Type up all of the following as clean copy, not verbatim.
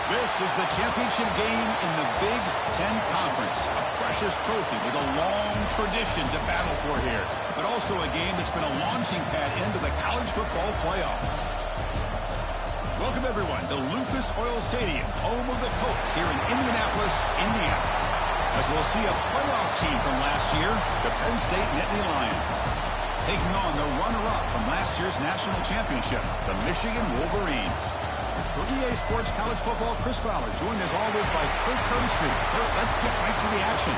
This is the championship game in the Big Ten Conference. A precious trophy with a long tradition to battle for here. But also a game that's been a launching pad into the college football playoff. Welcome, everyone, to Lucas Oil Stadium, home of the Colts here in Indianapolis, Indiana. As we'll see a playoff team from last year, the Penn State Nittany Lions, taking on the runner-up from last year's national championship, the Michigan Wolverines. For EA Sports College Football, Chris Fowler, joined as always by Kurt Kirkstreet. Kurt, let's get right to the action.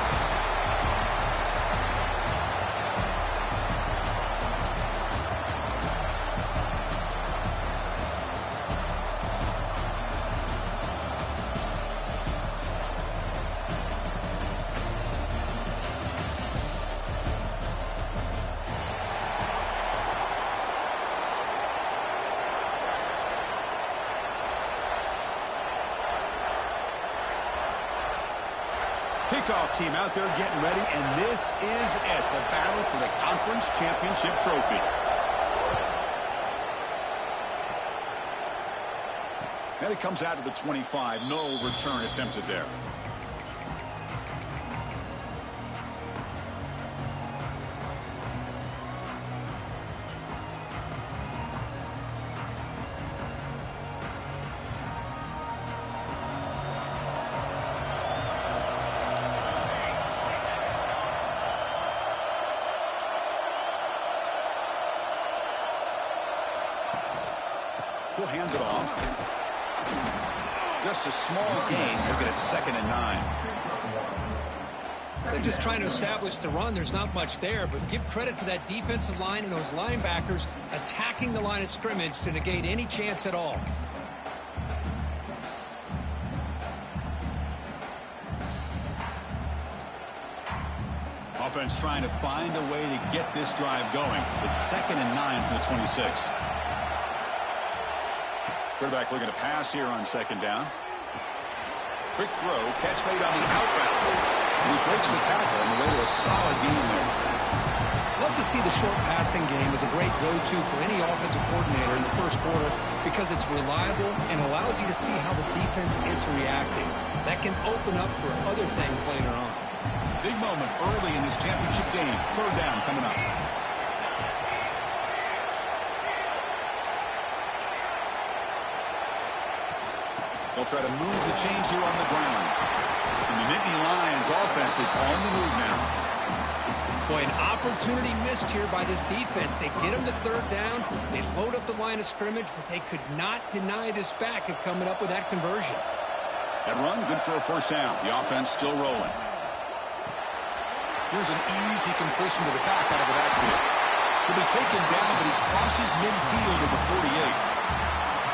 Kickoff team out there getting ready, and this is it, the battle for the conference championship trophy. And it comes out to the 25. No return attempted there. He'll hand it off. Just a small gain. Look at it, 2nd and 9. They're just trying to establish the run. There's not much there, but give credit to that defensive line and those linebackers attacking the line of scrimmage to negate any chance at all. Offense trying to find a way to get this drive going. It's 2nd and 9 from the 26. Quarterback looking to pass here on 2nd down. Quick throw, catch made on the outbound. And he breaks the tackle on the way to a solid gain there. Love to see the short passing game as a great go-to for any offensive coordinator in the first quarter because it's reliable and allows you to see how the defense is reacting. That can open up for other things later on. Big moment early in this championship game. 3rd down coming up. They'll try to move the chains here on the ground. And the Nittany Lions offense is on the move now. Boy, an opportunity missed here by this defense. They get them to 3rd down. They load up the line of scrimmage, but they could not deny this back of coming up with that conversion. That run, good for a 1st down. The offense still rolling. Here's an easy completion to the back out of the backfield. He'll be taken down, but he crosses midfield to the 48.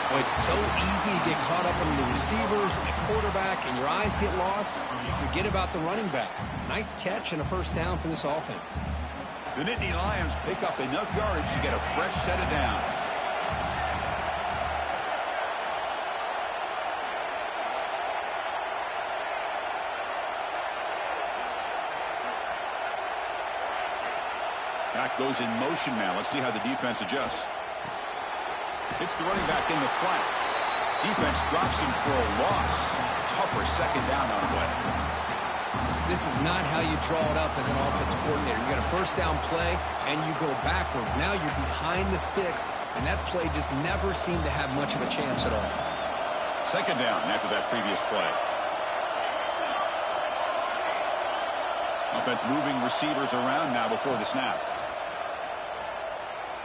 Well, it's so easy to get caught up on the receivers and the quarterback, and your eyes get lost. You forget about the running back. Nice catch and a 1st down for this offense. The Nittany Lions pick up enough yardage to get a fresh set of downs. Back goes in motion now. Let's see how the defense adjusts. It's the running back in the flat. Defense drops him for a loss. Tougher 2nd down on the way. This is not how you draw it up as an offensive coordinator. You got a 1st down play, and you go backwards. Now you're behind the sticks, and that play just never seemed to have much of a chance at all. 2nd down after that previous play. Offense moving receivers around now before the snap.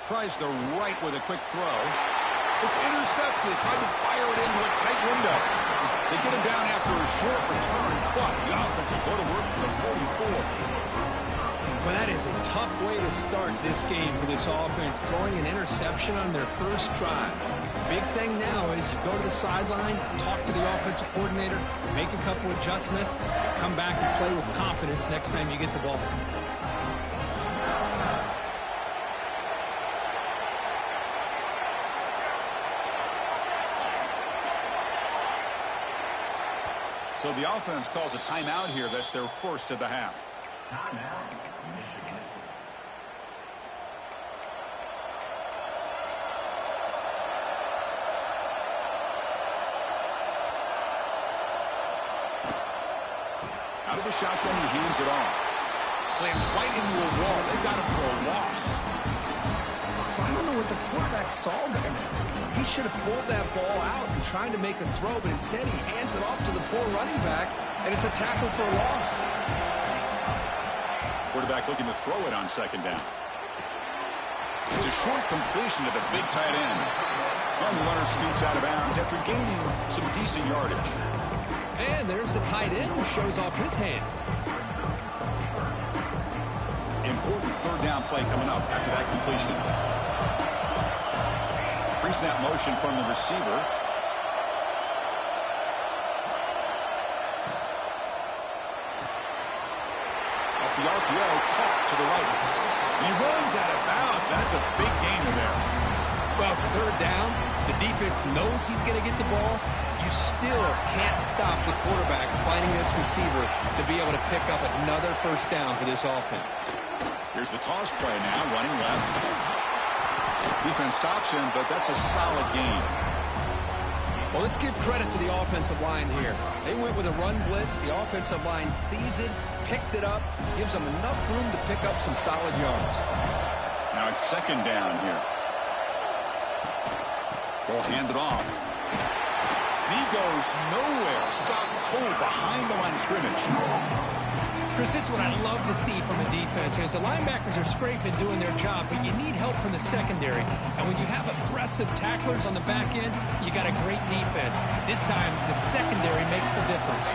Tries the right with a quick throw. It's intercepted. Tried to fire it into a tight window. They get him down after a short return, but the offense will go to work for the 44. Well, that is a tough way to start this game for this offense, throwing an interception on their first drive. Big thing now is you go to the sideline, talk to the offensive coordinator, make a couple adjustments, and come back and play with confidence next time you get the ball. So the offense calls a timeout here. That's their 1st of the half. Timeout, Michigan. Out of the shotgun, he hands it off. Slams right into a wall. They got him for a loss. I don't know what the quarterback saw there. He should have pulled that ball out and tried to make a throw, but instead he hands it off to the poor running back, and it's a tackle for a loss. Quarterback looking to throw it on second down. It's a short completion to the big tight end. And the runner scoots out of bounds after gaining some decent yardage. And there's the tight end who shows off his hands. Important third down play coming up after that completion. Pre-snap motion from the receiver. Off the RPO, caught to the right. He runs out of bounds. That's a big gainer there. Well, it's third down. The defense knows he's going to get the ball. You still can't stop the quarterback finding this receiver to be able to pick up another first down for this offense. Here's the toss play now, running left. Defense stops him, but that's a solid gain. Well, let's give credit to the offensive line here. They went with a run blitz. The offensive line sees it, picks it up, gives them enough room to pick up some solid yards. Now it's second down here. Ball handed off. And he goes nowhere. Stopped cold behind the line of scrimmage. Chris, this is what I love to see from a defense. As the linebackers are scraping, doing their job, but you need help from the secondary. And when you have aggressive tacklers on the back end, you got a great defense. This time, the secondary makes the difference.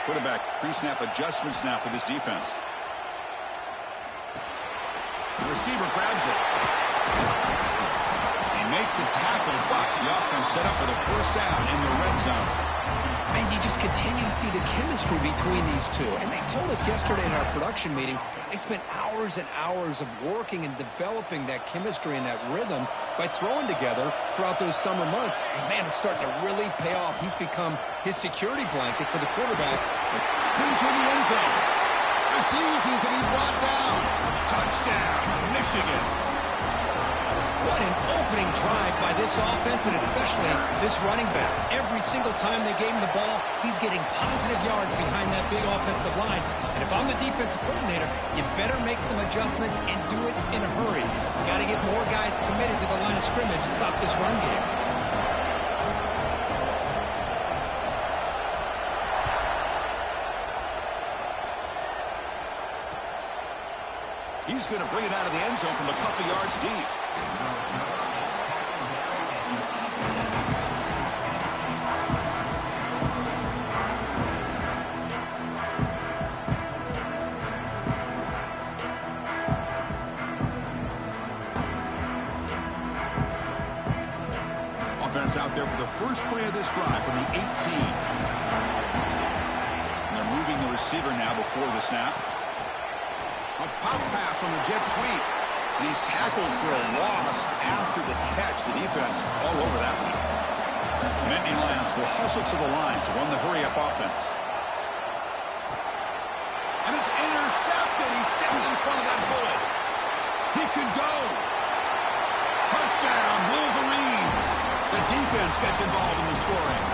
Quarterback pre-snap adjustments now for this defense. The receiver grabs it. They make the tackle, but the offense set up with a first down in the red zone. And you just continue to see the chemistry between these two. And they told us yesterday in our production meeting, they spent hours and hours of working and developing that chemistry and that rhythm by throwing together throughout those summer months. And, man, it's starting to really pay off. He's become his security blanket for the quarterback. Into the end zone. Refusing to be brought down. Touchdown, Michigan. What an opening drive by this offense, and especially this running back. Every single time they gave him the ball, he's getting positive yards behind that big offensive line. And if I'm the defensive coordinator, you better make some adjustments and do it in a hurry. You got to get more guys committed to the line of scrimmage to stop this run game. He's going to bring it out of the end zone from a couple yards deep. Offense out there for the first play of this drive from the 18. And they're moving the receiver now before the snap. A pop pass on the jet sweep. And he's tackled for a loss after the catch. The defense all over that one. Nittany Lions will hustle to the line to run the hurry-up offense. And it's intercepted. He stepped in front of that bullet. He could go. Touchdown, Wolverines. The defense gets involved in the scoring.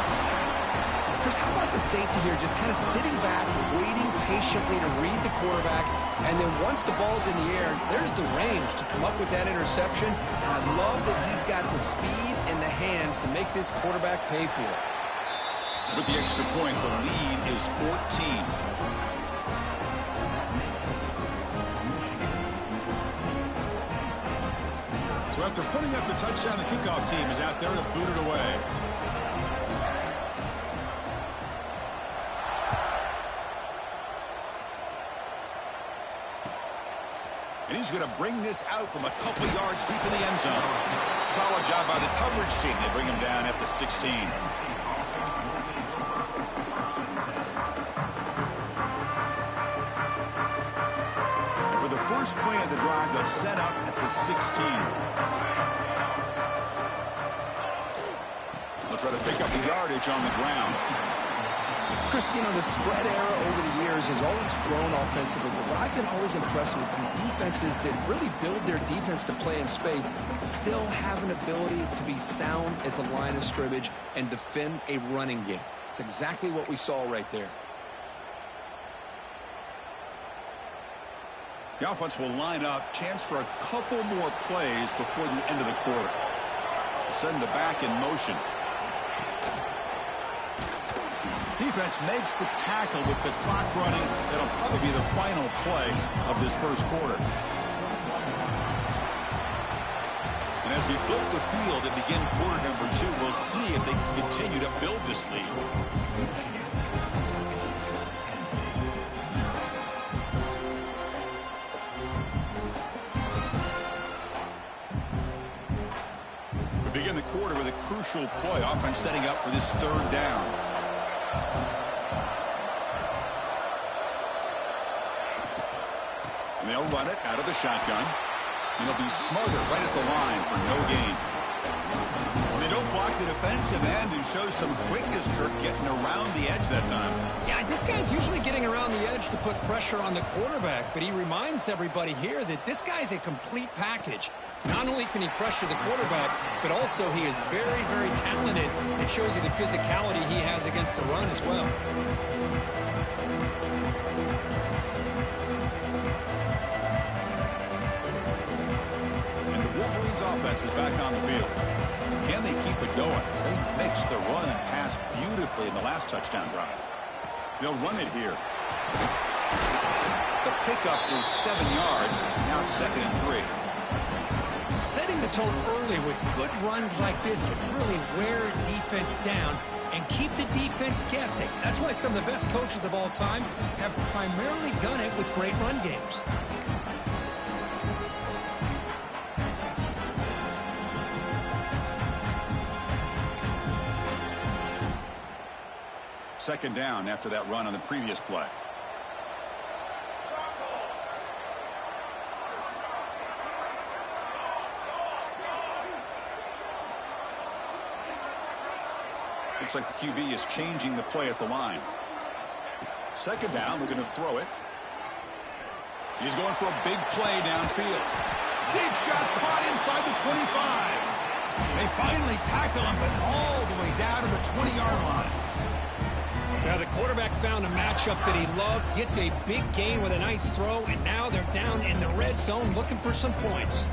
Chris, how about the safety here just kind of sitting back, waiting patiently to read the quarterback, and then once the ball's in the air, there's the range to come up with that interception. And I love that he's got the speed and the hands to make this quarterback pay for it. With the extra point, the lead is 14. So after putting up the touchdown, the kickoff team is out there to boot it away. And he's going to bring this out from a couple yards deep in the end zone. Solid job by the coverage team. They bring him down at the 16. And for the first play of the drive, they'll set up at the 16. They'll try to pick up the yardage on the ground. Chris, you know, the spread era over the years has always grown offensively, but what I've been always impressed with is defenses that really build their defense to play in space still have an ability to be sound at the line of scrimmage and defend a running game. It's exactly what we saw right there. The offense will line up. Chance for a couple more plays before the end of the quarter. Send the back in motion. Defense makes the tackle with the clock running. That'll probably be the final play of this first quarter. And as we flip the field and begin quarter number 2, we'll see if they can continue to build this lead. We begin the quarter with a crucial play. Offense setting up for this third down. And they'll run it out of the shotgun. And they'll be smarter right at the line for no gain. And they don't block the defensive end, who shows some quickness, Kirk, getting around the edge that time. Yeah, this guy's usually getting around the edge to put pressure on the quarterback, but he reminds everybody here that this guy's a complete package. Not only can he pressure the quarterback, but also he is very, very talented. It shows you the physicality he has against the run as well. And the Wolverines offense is back on the field. Can they keep it going? They mixed the run and pass beautifully in the last touchdown drive. They'll run it here. The pickup is 7 yards. Now it's 2nd and 3. Setting the tone early with good runs like this can really wear a defense down and keep the defense guessing. That's why some of the best coaches of all time have primarily done it with great run games. Second down after that run on the previous play. Looks like the QB is changing the play at the line. Second down, we're going to throw it. He's going for a big play downfield. Deep shot caught inside the 25. They finally tackle him, but all the way down to the 20-yard line. Now the quarterback found a matchup that he loved, gets a big gain with a nice throw, and now they're down in the red zone looking for some points.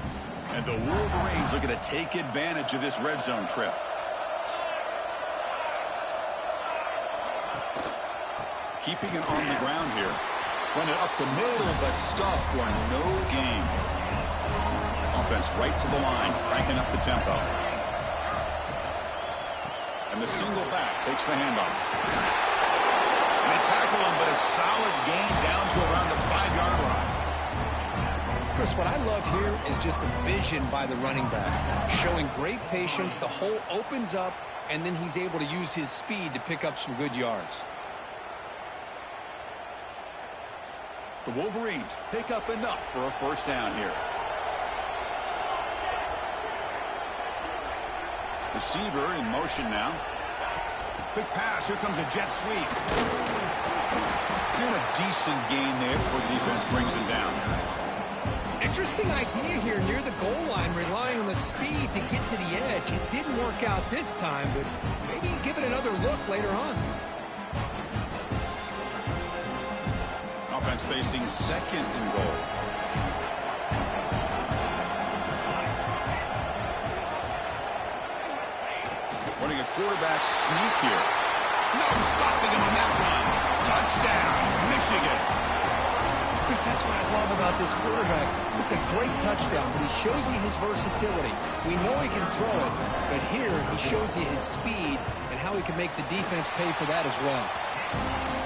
And the Wolverines looking to take advantage of this red zone trip. Keeping it on the ground here. Run it up the middle, but stuff for no gain. Offense right to the line, cranking up the tempo. And the single back takes the handoff. And they tackle him, but a solid gain down to around the 5-yard line. Chris, what I love here is just the vision by the running back. Showing great patience, the hole opens up, and then he's able to use his speed to pick up some good yards. The Wolverines pick up enough for a first down here. Receiver in motion now. Quick pass. Here comes a jet sweep. And a decent gain there before the defense brings him down. Interesting idea here near the goal line, relying on the speed to get to the edge. It didn't work out this time, but maybe give it another look later on. Offense facing second and goal. Running a quarterback sneak here. No stopping him on that run. Touchdown, Michigan. Chris, that's what I love about this quarterback. It's a great touchdown, but he shows you his versatility. We know he can throw it, but here he shows you his speed and how he can make the defense pay for that as well.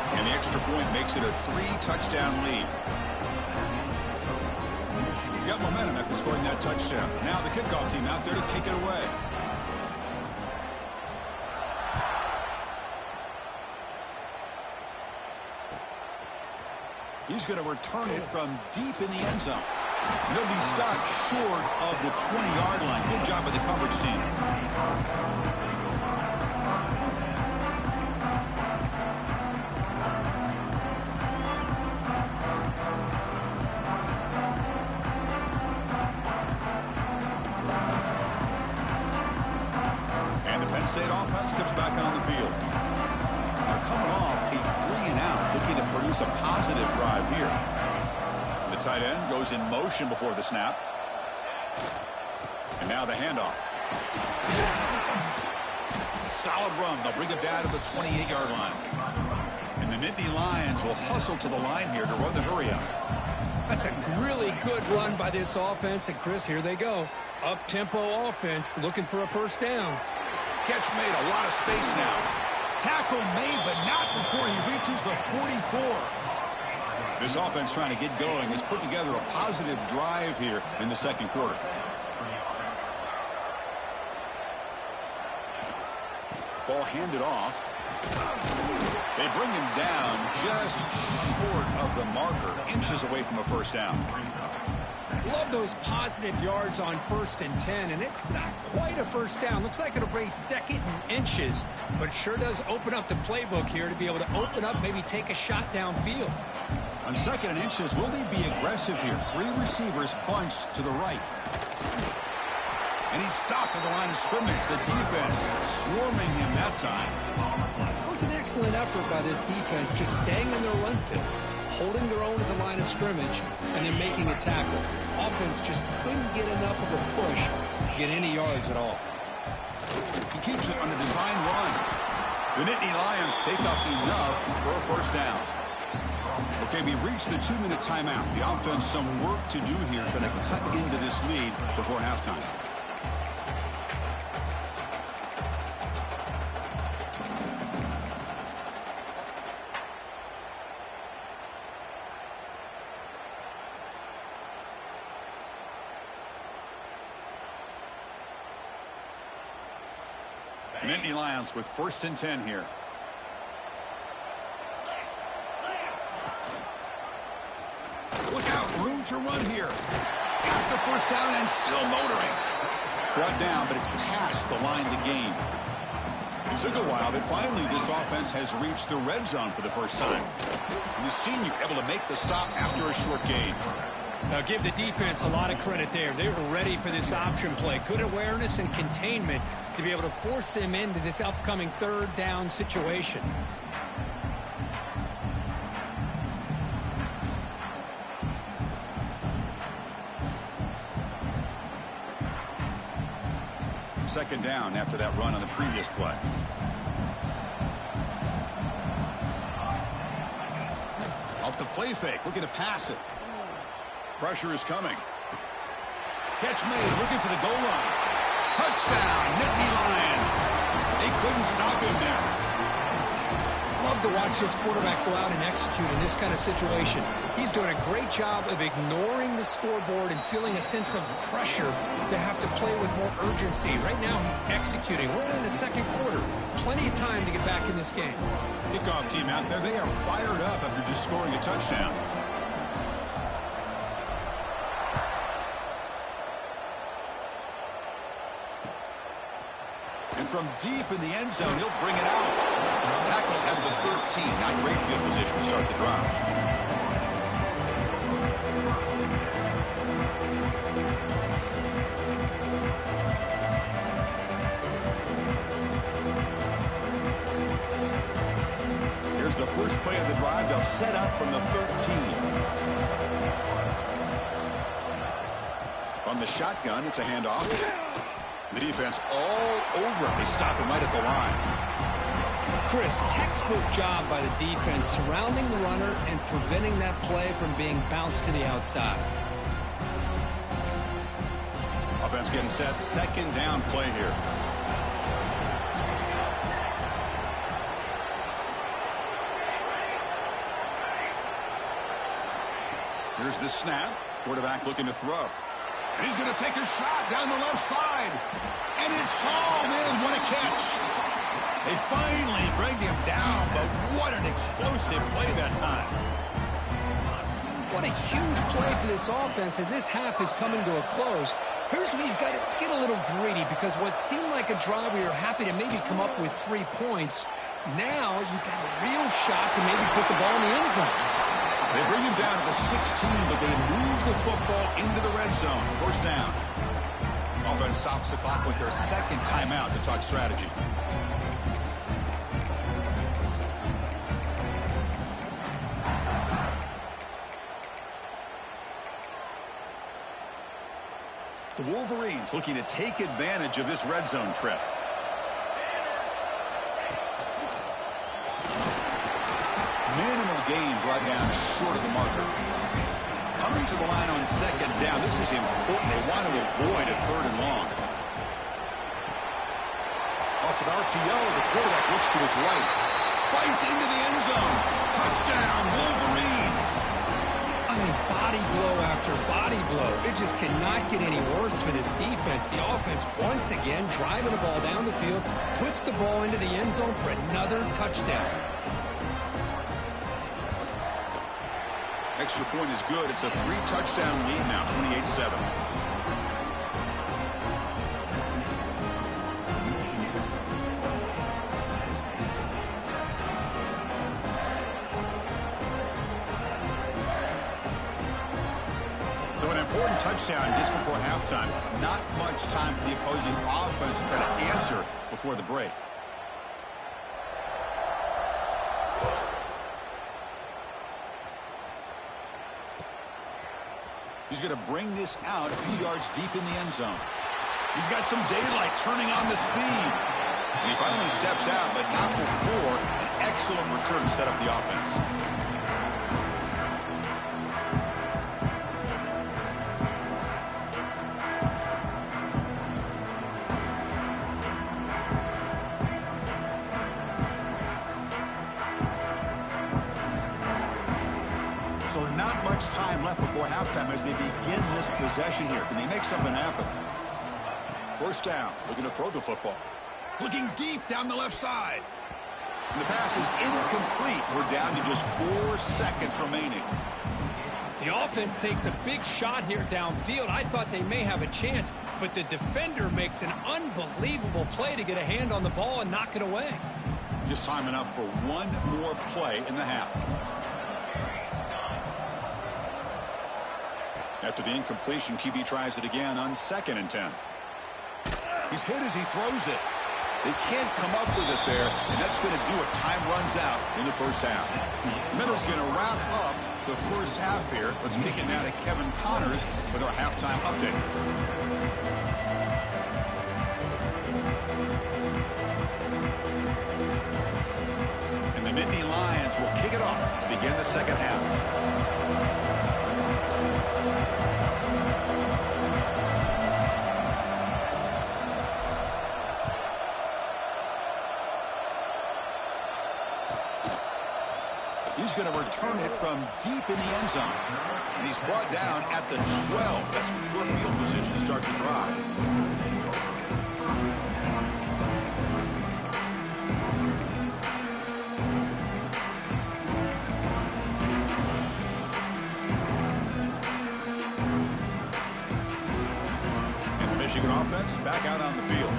And the extra point makes it a 3-touchdown lead. You got momentum after scoring that touchdown. Now the kickoff team out there to kick it away. He's going to return it from deep in the end zone. He'll be stopped short of the 20-yard line. Good job by the coverage team. Penn State offense comes back on the field. They're coming off a 3-and-out, looking to produce a positive drive here. The tight end goes in motion before the snap. And now the handoff. Solid run. They'll bring it down to the 28-yard line. And the Nittany Lions will hustle to the line here to run the hurry up. That's a really good run by this offense. And, Chris, here they go. Up-tempo offense looking for a first down. Catch made, a lot of space now. Tackle made, but not before he reaches the 44. This offense trying to get going has put together a positive drive here in the second quarter. Ball handed off. They bring him down just short of the marker, inches away from a first down. Love those positive yards on 1st and 10, and it's not quite a first down. Looks like it'll bring second and inches, but sure does open up the playbook here to be able to open up, maybe take a shot downfield. On 2nd and inches, will they be aggressive here? 3 receivers bunched to the right. And he stopped at the line of scrimmage. The defense swarming him that time. It was an excellent effort by this defense, just staying in their run fits, holding their own at the line of scrimmage, and then making a tackle. Offense just couldn't get enough of a push to get any yards at all. He keeps it on a design run. The Nittany Lions pick up enough for a first down. Okay, we reached the 2-minute timeout. The offense some work to do here, trying to cut into this lead before halftime. Nittany Lions with 1st and 10 here. Look out, room to run here. Got the first down and still motoring. Brought down, but it's past the line to gain. It took a while, but finally this offense has reached the red zone for the first time. The senior able to make the stop after a short gain. Now give the defense a lot of credit there. They were ready for this option play. Good awareness and containment to be able to force them into this upcoming 3rd down situation. Second down after that run on the previous play. Off the play fake, looking to pass it. Pressure is coming. Catch made, looking for the goal line. Touchdown, Nittany Lions. They couldn't stop him there. Love to watch this quarterback go out and execute in this kind of situation. He's doing a great job of ignoring the scoreboard and feeling a sense of pressure to have to play with more urgency. Right now, he's executing. We're in the second quarter. Plenty of time to get back in this game. Kickoff team out there, they are fired up after just scoring a touchdown. And from deep in the end zone, he'll bring it out. Tackle at the 13. Not great field position to start the drive. Here's the first play of the drive. They'll set up from the 13. From the shotgun, it's a handoff. The defense all over him. They stop him right at the line. Chris, textbook job by the defense surrounding the runner and preventing that play from being bounced to the outside. Offense getting set. Second down play here. Here's the snap. Quarterback looking to throw. And he's going to take a shot down the left side. And it's hauled in. What a catch. They finally bring him down, but what an explosive play that time. What a huge play for this offense as this half is coming to a close. Here's where you've got to get a little greedy, because what seemed like a drive where you're happy to maybe come up with 3 points, now you've got a real shot to maybe put the ball in the end zone. They bring him down to the 16, but they move the football into the red zone. First down. Offense stops the clock with their second timeout to talk strategy. The Wolverines looking to take advantage of this red zone trip. Minimal gain brought down short of the marker. Coming to the line on second down. This is important. They want to avoid a third and long. Off an RPO, the quarterback looks to his right. Fights into the end zone. Touchdown, Wolverines. I mean, body blow after body blow. It just cannot get any worse for this defense. The offense, once again, driving the ball down the field, puts the ball into the end zone for another touchdown. Extra point is good. It's a 3-touchdown lead now, 28-7. So an important touchdown just before halftime. Not much time for the opposing offense to try to answer before the break. He's going to bring this out a few yards deep in the end zone. He's got some daylight turning on the speed. And he finally steps out, but not before an excellent return to set up the offense. So not much time left before halftime as they begin this possession here. Can they make something happen? First down, looking to throw the football. Looking deep down the left side. And the pass is incomplete. We're down to just 4 seconds remaining. The offense takes a big shot here downfield. I thought they may have a chance, but the defender makes an unbelievable play to get a hand on the ball and knock it away. Just time enough for one more play in the half. After the incompletion, QB tries it again on 2nd and 10. He's hit as he throws it. They can't come up with it there, and that's going to do it. Time runs out in the first half. Miller's going to wrap up the first half here. Let's kick it now to Kevin Connors with our halftime update. And the Nittany Lions will kick it off to begin the second half. He's going to return it from deep in the end zone. And he's brought down at the 12. That's poor field position to start the drive. And the Michigan offense back out on the field.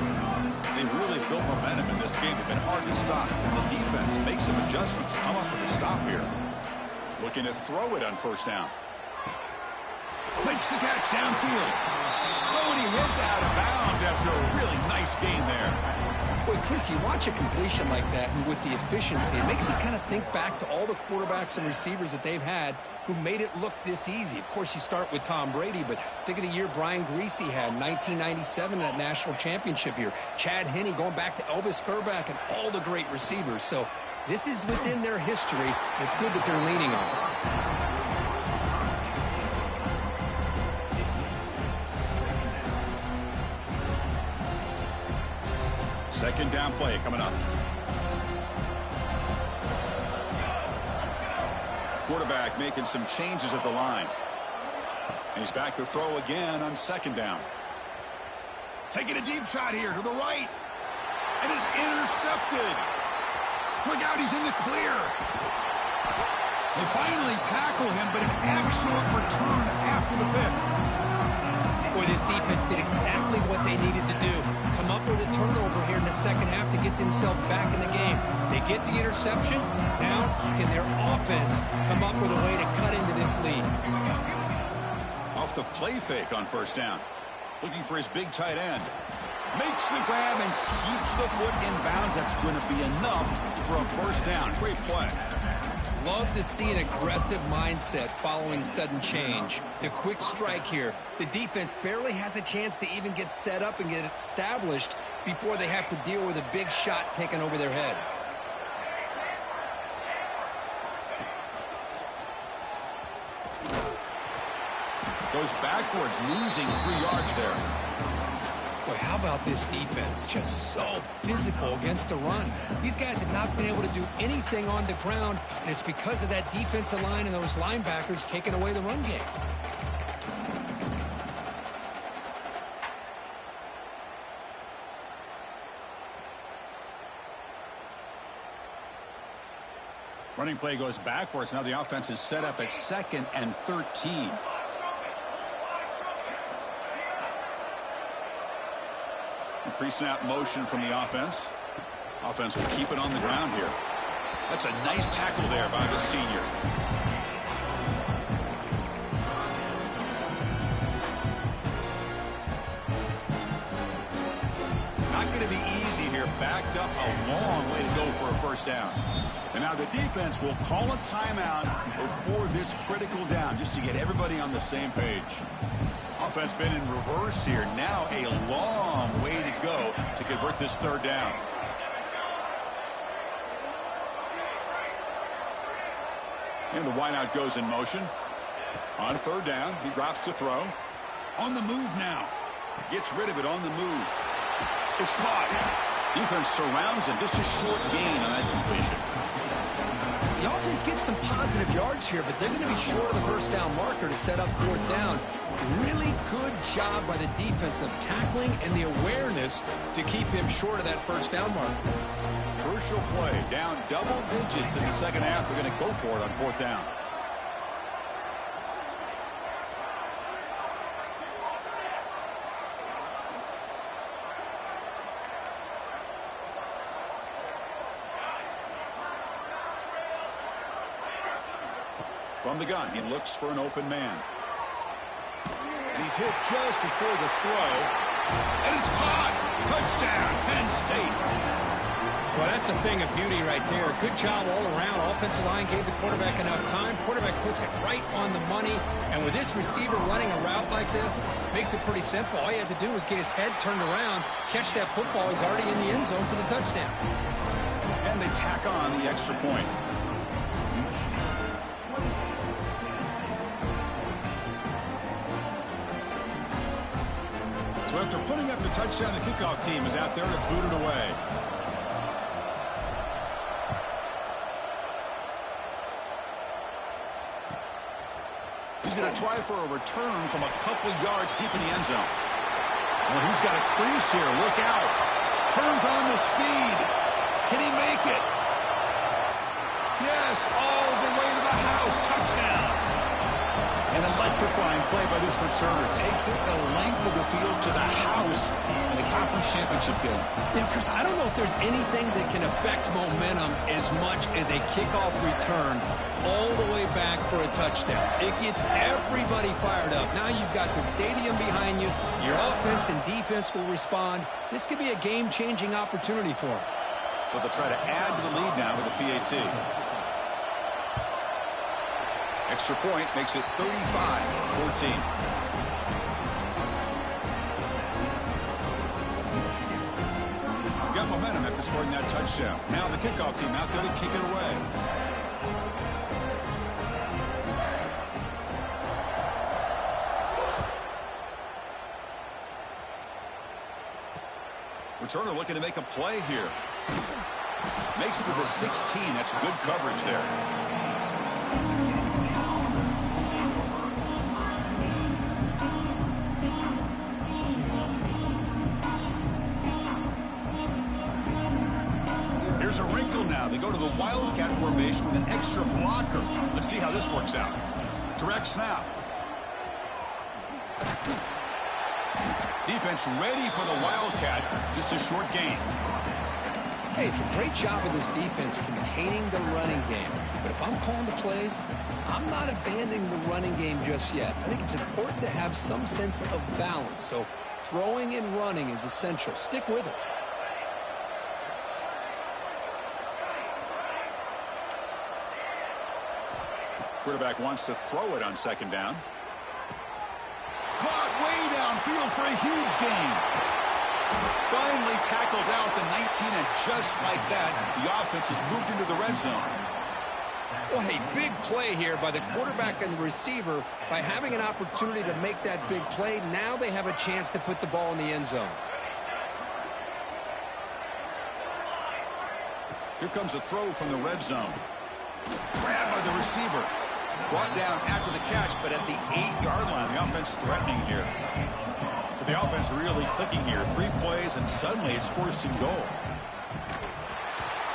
They really built momentum in this game. It's been hard to stop. And the defense makes some adjustments, come up with a stop here. Looking to throw it on first down. Makes the catch downfield. Oh, and he heads out of bounds after a really nice gain there. Boy, Chris, you watch a completion like that, and with the efficiency, it makes you kind of think back to all the quarterbacks and receivers that they've had who made it look this easy. Of course, you start with Tom Brady, but think of the year Brian Greasy had, 1997, that national championship year. Chad Henne going back to Elvis Grbac and all the great receivers. So this is within their history. It's good that they're leaning on it. Second down play coming up. Quarterback making some changes at the line. And he's back to throw again on second down. Taking a deep shot here to the right. And is intercepted. Look out, he's in the clear. They finally tackle him, but an excellent return after the pick. Boy, this defense did exactly what they needed to do. Come up with a turnover here in the second half to get themselves back in the game. They get the interception. Now, can their offense come up with a way to cut into this lead? Off the play fake on first down. Looking for his big tight end. Makes the grab and keeps the foot in bounds. That's going to be enough for a first down. Great play. Love to see an aggressive mindset following sudden change. The quick strike here. The defense barely has a chance to even get set up and get established before they have to deal with a big shot taken over their head. Goes backwards, losing 3 yards there. Boy, how about this defense? Just so physical against the run. These guys have not been able to do anything on the ground, and it's because of that defensive line and those linebackers taking away the run game. Running play goes backwards. Now the offense is set up at 2nd and 13. Pre-snap motion from the offense. Offense will keep it on the ground here. That's a nice tackle there by the senior. Not going to be easy here. Backed up a long way to go for a first down. And now the defense will call a timeout before this critical down, just to get everybody on the same page. Offense been in reverse here. Now a long way to go to convert this third down. And the wideout goes in motion. On third down, he drops to throw. On the move now. Gets rid of it on the move. It's caught. Defense surrounds him. Just a short gain on that completion. The offense gets some positive yards here, but they're going to be short of the first down marker to set up fourth down. Really good job by the defense of tackling and the awareness to keep him short of that first down marker. Crucial play. Down double digits in the second half. They're going to go for it on fourth down. From the gun, he looks for an open man. And he's hit just before the throw. And it's caught. Touchdown, Penn State. Well, that's a thing of beauty right there. Good job all around. Offensive line gave the quarterback enough time. Quarterback puts it right on the money. And with this receiver running a route like this, makes it pretty simple. All you have to do is get his head turned around, catch that football. He's already in the end zone for the touchdown. And they tack on the extra point. So after putting up the touchdown, the kickoff team is out there to boot it away. He's going to try for a return from a couple yards deep in the end zone. Well, he's got a crease here. Look out. Turns on the speed. Can he make it? Yes, all the way to the house. Touchdown. An electrifying play by this returner. Takes it the length of the field to the house in a conference championship game. You know, Chris, I don't know if there's anything that can affect momentum as much as a kickoff return all the way back for a touchdown. It gets everybody fired up. Now you've got the stadium behind you. Your offense and defense will respond. This could be a game-changing opportunity for them. So they'll try to add to the lead now with a PAT. Extra point makes it 35-14. Got momentum after scoring that touchdown. Now the kickoff team out there to kick it away. Returner looking to make a play here. Makes it to the 16. That's good coverage there. Here's a wrinkle now. They go to the Wildcat formation with an extra blocker. Let's see how this works out. Direct snap. Defense ready for the Wildcat. Just a short gain. Hey, it's a great job of this defense containing the running game. But if I'm calling the plays, I'm not abandoning the running game just yet. I think it's important to have some sense of balance. So Throwing and running is essential. Stick with it. Quarterback wants to throw it on second down. Caught way downfield for a huge gain. Finally tackled out at the 19, and just like that, the offense has moved into the red zone. What a big play here by the quarterback and the receiver. By having an opportunity to make that big play, now they have a chance to put the ball in the end zone. Here comes a throw from the red zone. Grabbed by the receiver. Brought down after the catch, but at the 8-yard line, the offense threatening here. So the offense really clicking here. 3 plays, and suddenly it's 4th and goal.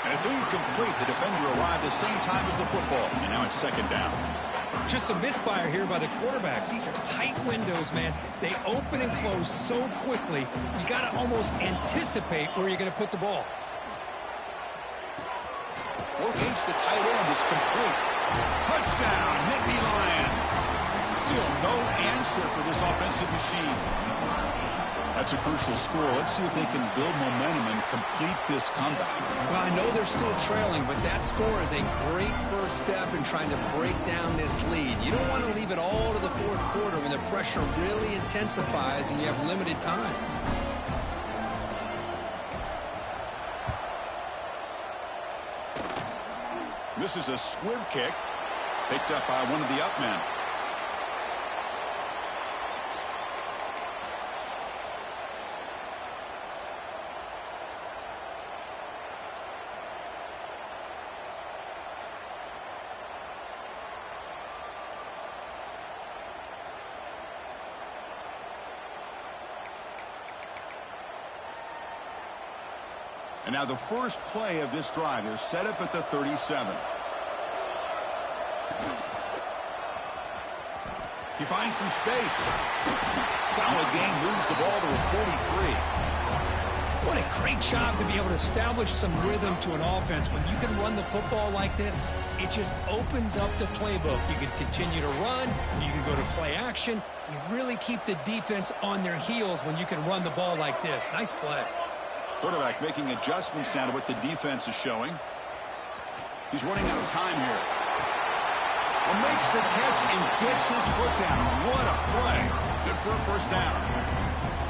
And it's incomplete. The defender arrived the same time as the football, and now it's second down. Just a misfire here by the quarterback. These are tight windows, man. They open and close so quickly. You got to almost anticipate where you're going to put the ball. Locates the tight end. It's complete. Touchdown, Nittany Lions. Still no answer for this offensive machine. That's a crucial score. Let's see if they can build momentum and complete this comeback. Well, I know they're still trailing, but that score is a great first step in trying to break down this lead. You don't want to leave it all to the 4th quarter when the pressure really intensifies and you have limited time. This is a squib kick, picked up by one of the up men. And now the first play of this drive is set up at the 37. He finds some space. Solid gain, moves the ball to the 43. What a great job to be able to establish some rhythm to an offense. When you can run the football like this, it just opens up the playbook. You can continue to run. You can go to play action. You really keep the defense on their heels when you can run the ball like this. Nice play. Quarterback making adjustments now to what the defense is showing. He's running out of time here. Makes the catch and gets his foot down. What a play. Good for a first down.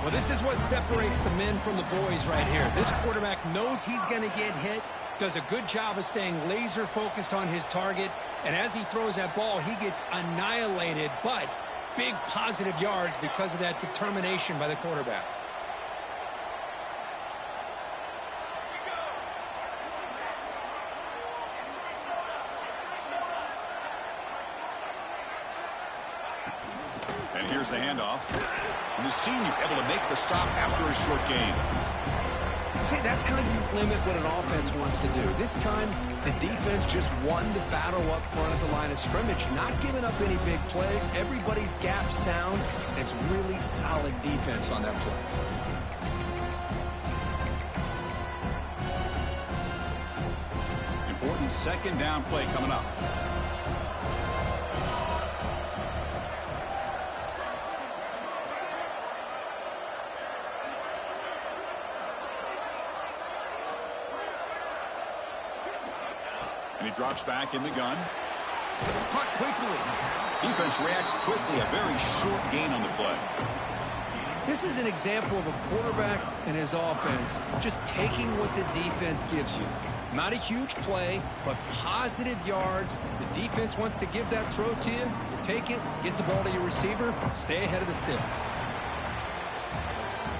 Well, this is what separates the men from the boys right here. This quarterback knows he's going to get hit, does a good job of staying laser focused on his target, and as he throws that ball, he gets annihilated, but big positive yards because of that determination by the quarterback. And here's the handoff. And the senior able to make the stop after a short gain. See, that's how you limit what an offense wants to do. This time, the defense just won the battle up front at the line of scrimmage, not giving up any big plays. Everybody's gap sound. It's really solid defense on that play. Important second down play coming up. And he drops back in the gun. Caught quickly. Defense reacts quickly. A very short gain on the play. This is an example of a quarterback and his offense just taking what the defense gives you. Not a huge play, but positive yards. The defense wants to give that throw to you. You take it, get the ball to your receiver, stay ahead of the sticks.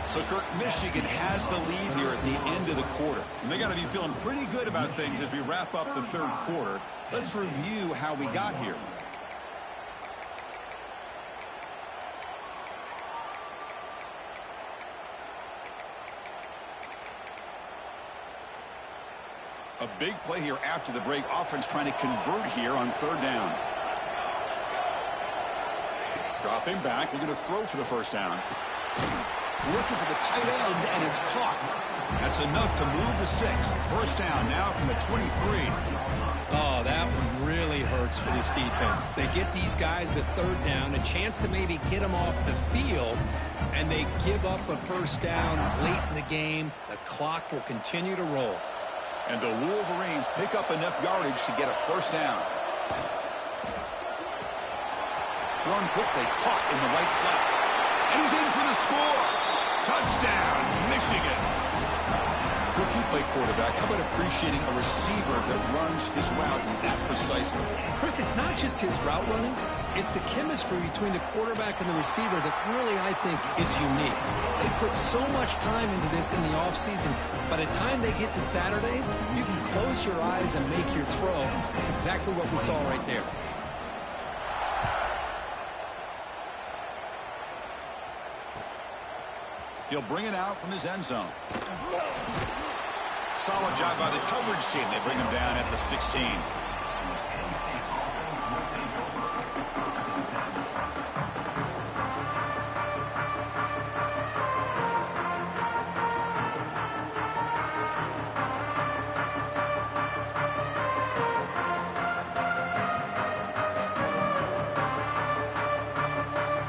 So, Kirk, Michigan has the lead here at the end of the quarter. And they got to be feeling pretty good about things as we wrap up the third quarter. Let's review how we got here. A big play here after the break. Offense trying to convert here on third down. Dropping back, looking to throw for the first down. Looking for the tight end, and it's caught. That's enough to move the sticks. First down now from the 23. Oh, that one really hurts for this defense. They get these guys to third down, a chance to maybe get them off the field, And they give up a first down late in the game. The clock will continue to roll. And the Wolverines pick up enough yardage to get a first down. Thrown quickly, caught in the right flat. And he's in for the score. Touchdown, Michigan. Coach, you play quarterback. How about appreciating a receiver that runs his routes that precisely? Chris, it's not just his route running. It's the chemistry between the quarterback and the receiver that really, I think, is unique. They put so much time into this in the offseason. By the time they get to Saturdays, you can close your eyes and make your throw. That's exactly what we saw right there. He'll bring it out from his end zone. Solid job by the coverage team. They bring him down at the 16.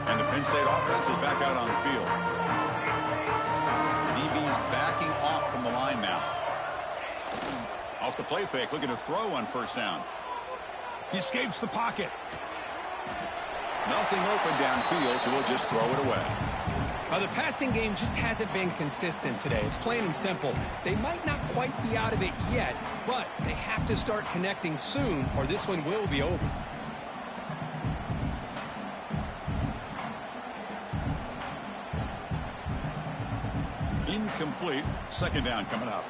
And the Penn State offense is back out on the field. DB's backing off from the line now. Off the play fake, looking to throw on first down. He escapes the pocket. Nothing open downfield, so he'll just throw it away. The passing game just hasn't been consistent today. It's plain and simple. They might not quite be out of it yet, but they have to start connecting soon, or this one will be over. Incomplete. Second down coming up.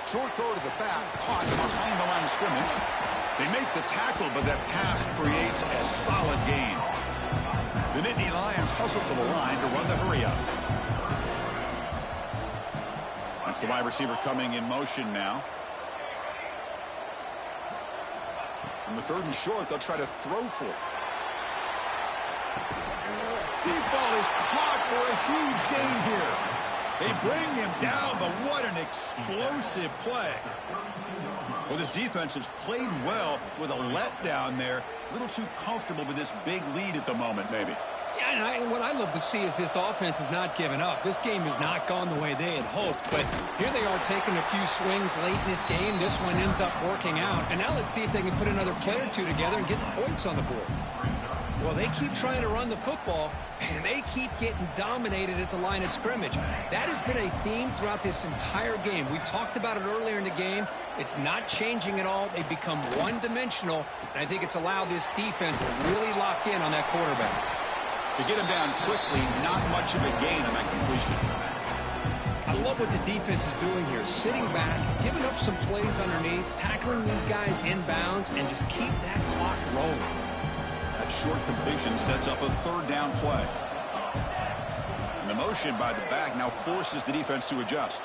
Short throw to the back, caught behind the line of scrimmage. They make the tackle, but that pass creates a solid gain. The Nittany Lions hustle to the line to run the hurry up. That's the wide receiver coming in motion now. On the third and short, they'll try to throw for it. Deep ball is caught for a huge gain here. They bring him down, but what an explosive play. Well, this defense has played well with a letdown there. A little too comfortable with this big lead at the moment, maybe. Yeah, and what I love to see is this offense has not given up. This game has not gone the way they had hoped, but here they are taking a few swings late in this game. This one ends up working out, and now let's see if they can put another play or two together and get the points on the board. Well, they keep trying to run the football, and they keep getting dominated at the line of scrimmage. That has been a theme throughout this entire game. We've talked about it earlier in the game. It's not changing at all. They've become one-dimensional, and I think it's allowed this defense to really lock in on that quarterback. To get him down quickly, not much of a gain on that completion. I love what the defense is doing here. Sitting back, giving up some plays underneath, tackling these guys inbounds, and just keep that clock rolling. That short completion sets up a third down play. And the motion by the back now forces the defense to adjust.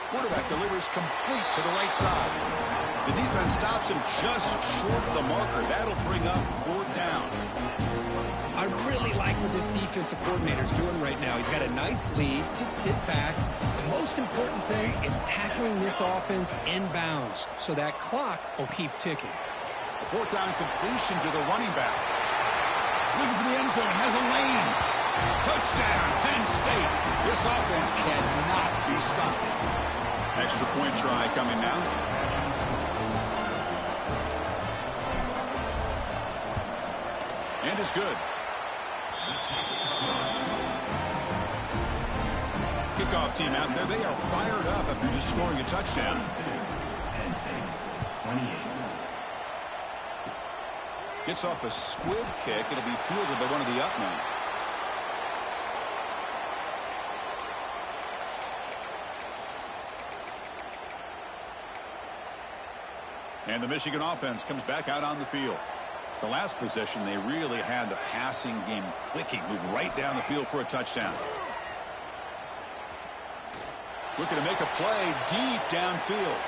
Quarterback delivers complete to the right side. The defense stops him just short of the marker. That'll bring up fourth down. I really like what this defensive coordinator is doing right now. He's got a nice lead. Just sit back. The most important thing is tackling this offense inbounds so that clock will keep ticking. A fourth down completion to the running back. Looking for the end zone. Has a lane. Touchdown, Penn State. This offense cannot be stopped. Extra point try coming now. And it's good. Kickoff team out there. They are fired up after just scoring a touchdown. Penn State, 28. Gets off a squib kick. It'll be fielded by one of the up men. And the Michigan offense comes back out on the field. The last possession, they really had the passing game clicking. Move right down the field for a touchdown. Looking to make a play deep downfield.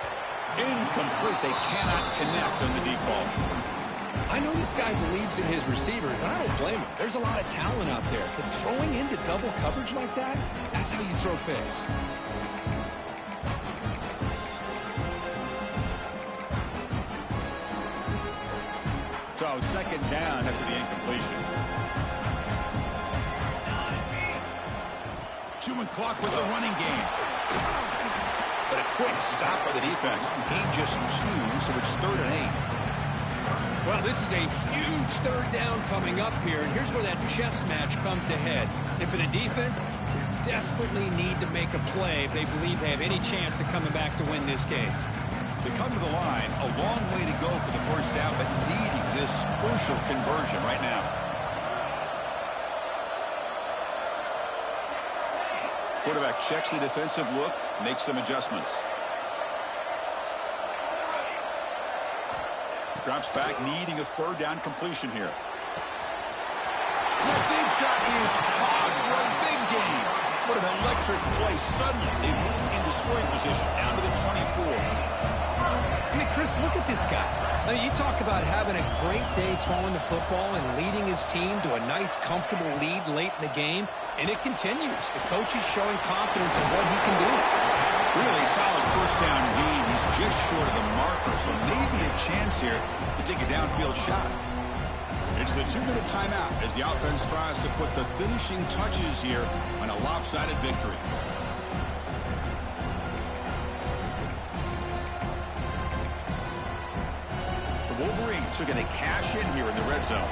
Incomplete. They cannot connect on the deep ball. I know this guy believes in his receivers, and I don't blame him. There's a lot of talent out there. But throwing into double coverage like that, that's how you throw picks. So second down after the incompletion. Chewing clock with the running game. But a quick stop by the defense. Gain just 2, so it's 3rd and 8. Well, this is a huge third down coming up here, and here's where that chess match comes to head. And for the defense, they desperately need to make a play if they believe they have any chance of coming back to win this game. They come to the line, a long way to go for the first down, but needing this crucial conversion right now. Quarterback checks the defensive look, makes some adjustments. Drops back, needing a third down completion here. The deep shot is caught for a big gain. What an electric play. Suddenly, they move into scoring position down to the 24. I mean, Chris, look at this guy. I mean, you talk about having a great day throwing the football and leading his team to a nice, comfortable lead late in the game, and it continues. The coach is showing confidence in what he can do. Really solid first down gain. He's just short of the marker, so maybe a chance here to take a downfield shot. It's the 2-minute timeout as the offense tries to put the finishing touches here on a lopsided victory. The Wolverines are going to cash in here in the red zone.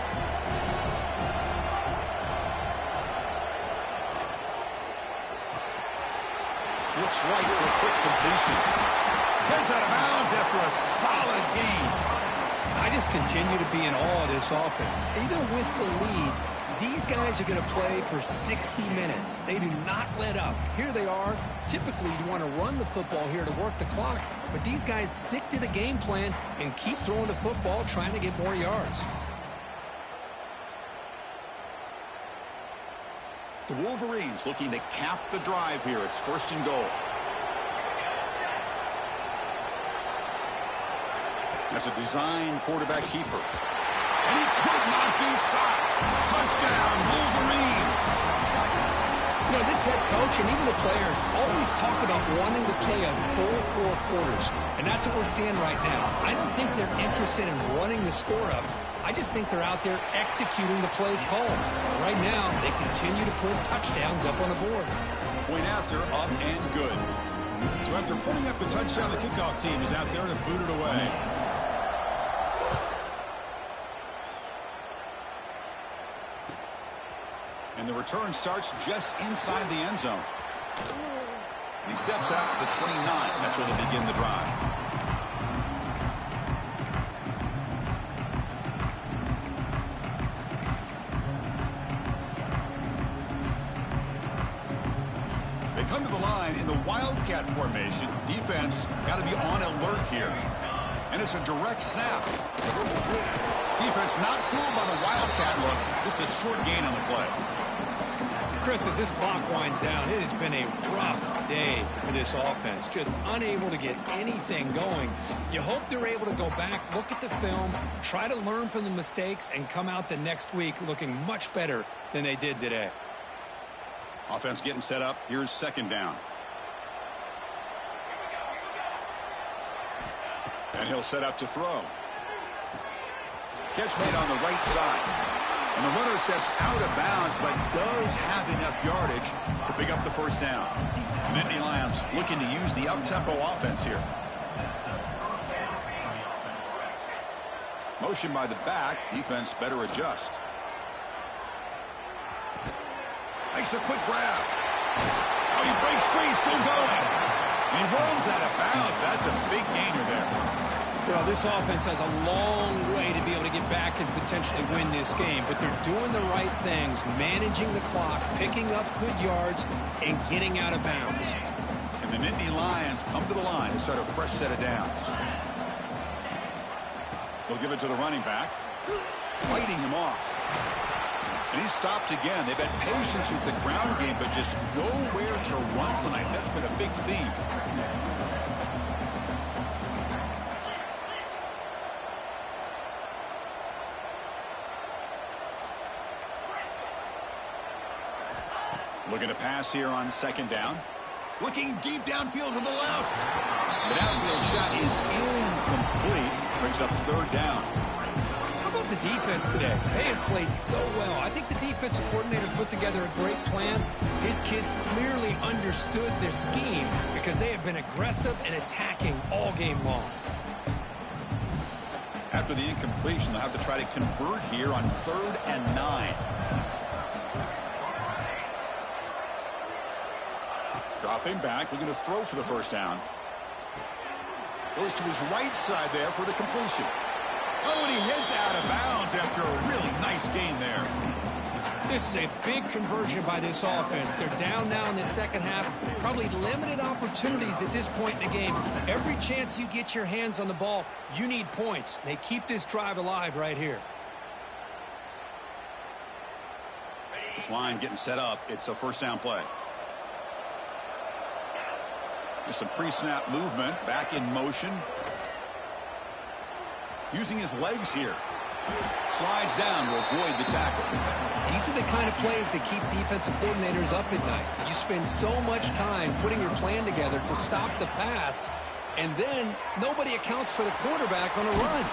Looks right for a quick completion. Heads out of bounds after a solid gain. I just continue to be in awe of this offense. Even with the lead, these guys are going to play for 60 minutes. They do not let up. Here they are. Typically, you want to run the football here to work the clock, but these guys stick to the game plan and keep throwing the football, trying to get more yards. The Wolverines looking to cap the drive here. It's 1st and goal. That's a design quarterback keeper. And he could not be stopped. Touchdown, Wolverines. You know, this head coach and even the players always talk about wanting to play a full 4 quarters. And that's what we're seeing right now. I don't think they're interested in running the score up. I just think they're out there executing the plays called. Right now, they continue to put touchdowns up on the board. Point after, up and good. So after putting up a touchdown, the kickoff team is out there to boot it away. And the return starts just inside the end zone. He steps out to the 29. That's where they begin the drive. Come to the line in the Wildcat formation. Defense got to be on alert here. And it's a direct snap. Defense not fooled by the Wildcat look. Just a short gain on the play. Chris, as this clock winds down, it has been a rough day for this offense. Just unable to get anything going. You hope they're able to go back, look at the film, try to learn from the mistakes, and come out the next week looking much better than they did today. Offense getting set up. Here's 2nd down. And he'll set up to throw. Catch made on the right side. And the runner steps out of bounds, but does have enough yardage to pick up the first down. The Nittany Lions looking to use the up-tempo offense here. Motion by the back. Defense better adjust. Makes a quick grab. Oh, he breaks free, still going. And he runs out of bounds. That's a big gainer there. Well, this offense has a long way to be able to get back and potentially win this game, but they're doing the right things, managing the clock, picking up good yards, and getting out of bounds. And the Nittany Lions come to the line to start a fresh set of downs. They'll give it to the running back, fighting him off. And he's stopped again. They've had patience with the ground game, but just nowhere to run tonight. That's been a big theme. Looking to pass here on 2nd down. Looking deep downfield to the left. The downfield shot is incomplete. Brings up 3rd down. How about the defense today. They have played so well. I think the defensive coordinator put together a great plan. His kids clearly understood their scheme because they have been aggressive and attacking all game long. After the incompletion, they'll have to try to convert here on 3rd and 9. Dropping back, looking to throw for the first down. Goes to his right side there for the completion. Oh, and he heads out of bounds after a really nice gain there. This is a big conversion by this offense. They're down now in the second half. Probably limited opportunities at this point in the game. Every chance you get your hands on the ball, you need points. They keep this drive alive right here. This line getting set up. It's a first down play. There's some pre-snap movement. Back in motion. Using his legs here. Slides down to avoid the tackle. These are the kind of plays that keep defensive coordinators up at night. You spend so much time putting your plan together to stop the pass, and then nobody accounts for the quarterback on a run.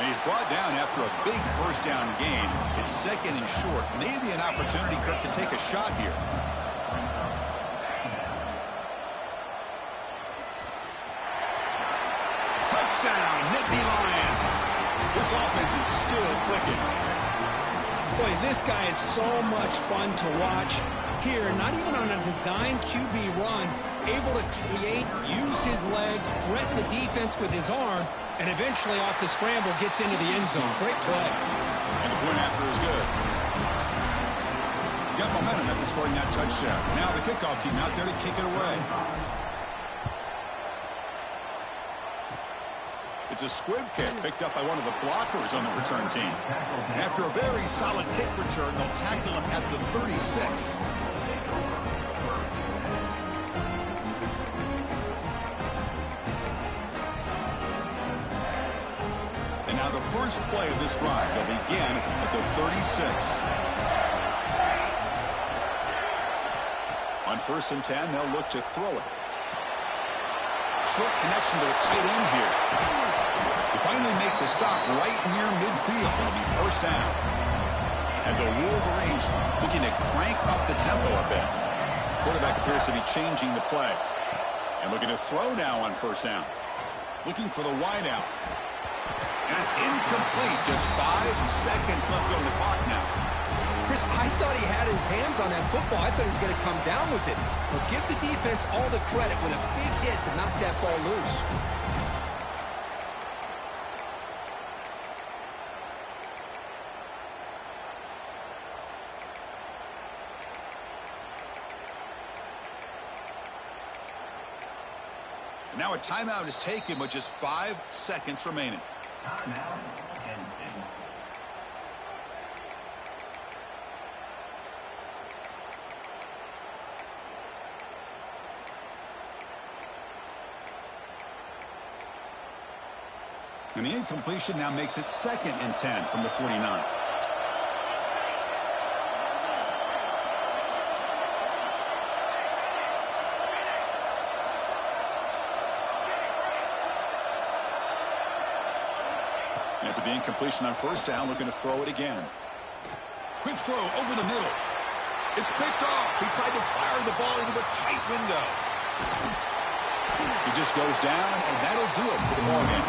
And he's brought down after a big first down gain. It's second and short. Maybe an opportunity, Kirk, to take a shot here. Touchdown, Nittany Lions. This offense is still clicking. Boy, this guy is so much fun to watch. Here, not even on a design QB run, able to create, use his legs, threaten the defense with his arm, and eventually off the scramble gets into the end zone. Great play. And the point after is good. Got momentum after scoring that touchdown. Now the kickoff team out there to kick it away. It's a squib kick picked up by one of the blockers on the return team. After a very solid kick return, they'll tackle him at the 36. And now the first play of this drive, they'll begin at the 36. On 1st and 10, they'll look to throw it. Short connection to the tight end here. They finally make the stop right near midfield. It'll be first down. And the Wolverines looking to crank up the tempo a bit. Quarterback appears to be changing the play. And looking to throw now on first down. Looking for the wideout. And it's incomplete. Just 5 seconds left on the clock now. Chris, I thought he had his hands on that football. I thought he was going to come down with it. But give the defense all the credit with a big hit to knock that ball loose. And now a timeout is taken with just 5 seconds remaining. Timeout, Penn State. And the incompletion now makes it 2nd and 10 from the 49. After the incompletion on first down, looking to throw it again. Quick throw over the middle. It's picked off. He tried to fire the ball into a tight window. He just goes down, and that'll do it for the ball game.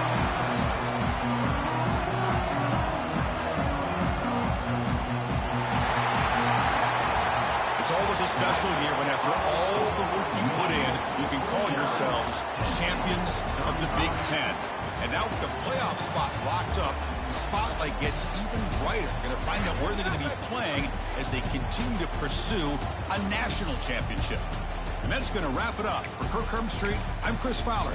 It's always a special year when after all the work you put in, you can call yourselves champions of the Big Ten. And now with the playoff spot locked up, the spotlight gets even brighter. Going to find out where they're going to be playing as they continue to pursue a national championship. And that's going to wrap it up. For Kirk Street, I'm Chris Fowler.